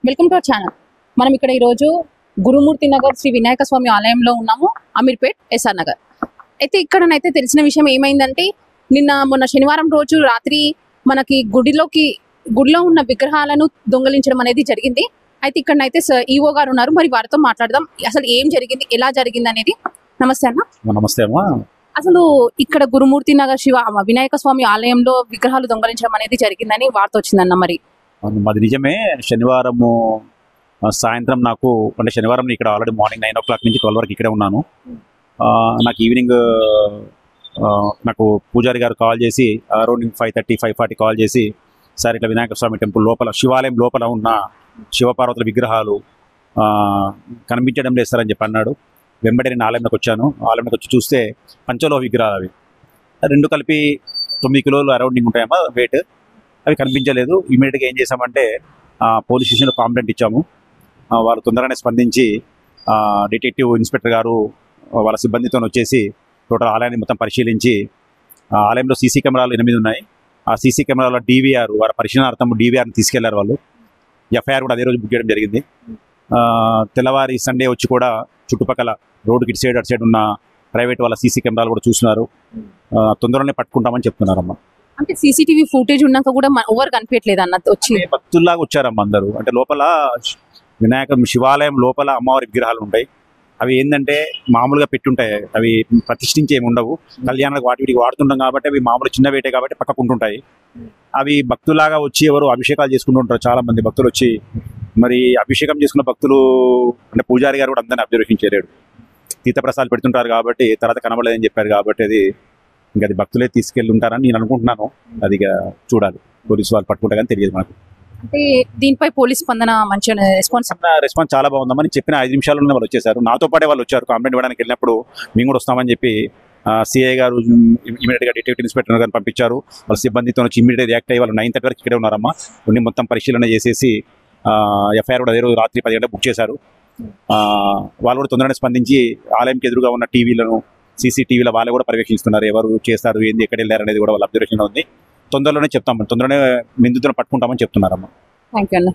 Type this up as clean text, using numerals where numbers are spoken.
Welcome to our channel. మనం ఇక్కడ ఈరోజు గురుమూర్తి నగర్ శ్రీ వినాయక స్వామి ఆలయంలో ఉన్నాము, అమీర్పేట్ ఎస్ఆర్ నగర్. అయితే ఇక్కడనైతే తెలిసిన విషయం ఏమైందంటే, మొన్న శనివారం రోజు రాత్రి మనకి గుడిలో ఉన్న విగ్రహాలను దొంగలించడం అనేది జరిగింది. అయితే ఇక్కడనైతే ఈఓ గారు ఉన్నారు, మరి వారితో మాట్లాడదాం. అసలు ఏం జరిగింది, ఎలా జరిగింది అనేది. నమస్తే అన్న. నమస్తే అమ్మా. అసలు ఇక్కడ గురుమూర్తి నగర్ వినాయక స్వామి ఆలయంలో విగ్రహాలు దొంగలించడం అనేది జరిగిందని వార్త వచ్చిందన్న. మరి మాది నిజమే. శనివారము సాయంత్రం అంటే శనివారం ఇక్కడ ఆల్రెడీ మార్నింగ్ 9 o'clock నుంచి 12 వరకు ఇక్కడే ఉన్నాను. నాకు ఈవినింగ్ నాకు పూజారి గారు కాల్ చేసి అరౌండ్ 5:30, 5:40 కాల్ చేసి, సార్ ఇట్లా వినాయక స్వామి టెంపుల్ లోపల, శివాలయం లోపల ఉన్న శివపార్వతుల విగ్రహాలు కనిపించడం లేదు సార్ అని చెప్పి అన్నాడు. వెంబడి నేను ఆలయంలోకి వచ్చాను. ఆలయంలోకి వచ్చి చూస్తే పంచలోహ విగ్రహాలు అవి రెండు కలిపి 9 కిలోలు అరౌండింగ్ ఉంటాయమ్మా వెయిట్. అవి కనిపించలేదు. ఇమీడియట్గా ఏం చేసామంటే పోలీస్ స్టేషన్లో కంప్లైంట్ ఇచ్చాము. వాళ్ళు తొందరగానే స్పందించి డిటెక్టివ్ ఇన్స్పెక్టర్ గారు వాళ్ళ సిబ్బందితో వచ్చేసి టోటల్ ఆలయాన్ని మొత్తం పరిశీలించి, ఆలయంలో సీసీ కెమెరాలు 8 ఉన్నాయి. ఆ సీసీ కెమెరాలో DVR వారి పరిశీలనార్థం DVRని తీసుకెళ్లారు వాళ్ళు. FIR కూడా అదే రోజు బుక్ చేయడం జరిగింది. తెల్లవారి సండే వచ్చి కూడా చుట్టుపక్కల రోడ్డుకి ఇటు సైడ్ ఉన్న ప్రైవేట్ వాళ్ళ సీసీ కెమెరాలు కూడా చూస్తున్నారు. తొందరగానే పట్టుకుంటామని చెప్తున్నారమ్మా. అంటే CCTV ఫుటేజ్ ఉన్నాక కూడా ఓవర్ కనిపించలేదు అన్న. వచ్చి భక్తుల్లాగా వచ్చారమ్మా అందరూ. అంటే లోపల శివాలయం లోపల అమ్మవారి విగ్రహాలు ఉంటాయి. అవి ఏంటంటే మామూలుగా పెట్టుంటాయి, అవి ప్రతిష్ఠించి ఏమి ఉండవు. కళ్యాణాలకు వీటికి వాడుతుంటాం కాబట్టి అవి మామూలు చిన్న వేటే కాబట్టి పక్కకుంటుంటాయి. అవి భక్తులాగా వచ్చి ఎవరు అభిషేకాలు చేసుకుంటూ ఉంటారు. చాలా మంది భక్తులు వచ్చి, మరి అభిషేకం చేసుకున్న భక్తులు అంటే పూజారి గారు కూడా అందరినీ అబ్జర్వేషన్ చేయలేడు. తీర్థప్రసాదాలు పెడుతుంటారు కాబట్టి తర్వాత కనబడలేదని చెప్పారు కాబట్టి ఇంకా అది భక్తులే తీసుకెళ్ళి ఉంటారని నేను అనుకుంటున్నాను. అది చూడాలి, పోలీసు వాళ్ళు పట్టుకుంటా కానీ తెలియదు మనకు. అంటే దీనిపై పోలీస్ స్పందన మంచిగా రెస్పాన్స్ చాలా బాగుందమ్మా. నేను చెప్పిన 5 నిమిషాల్లోనే వాళ్ళు వచ్చేసారు. నాతో పాటే వాళ్ళు వచ్చారు. కంప్లైంట్ ఇవ్వడానికి వెళ్ళినప్పుడు మేము కూడా వస్తామని చెప్పి CI గారు ఇమీడియట్గా డిటెక్టివ్ ఇన్స్పెక్టర్ గారిని పంపించారు. వాళ్ళ సిబ్బందితో వచ్చి ఇమీడియట్గా రియాక్ట్ అయ్యి వాళ్ళు 9:30 వరకు ఇక్కడే ఉన్నారమ్మా. ఉండి మొత్తం పరిశీలన చేసేసి FIR కూడా అదే రోజు రాత్రి 10 గంటలకు బుక్ చేశారు. వాళ్ళు కూడా తొందరగానే స్పందించి ఆలయంకి ఎదురుగా ఉన్న టీవీలను, CCTVల వాళ్ళు కూడా పర్యవేక్షిస్తున్నారు. ఎవరు చేస్తారు, ఏంది, ఎక్కడ వెళ్ళారు అనేది కూడా వాళ్ళ అబ్జర్వేషన్ ఉంది. తొందరలోనే చెప్తాము, తొందరనే నిందితులను పట్టుకుంటామని చెప్తున్నారమ్మా. థ్యాంక్ యూ అన్న.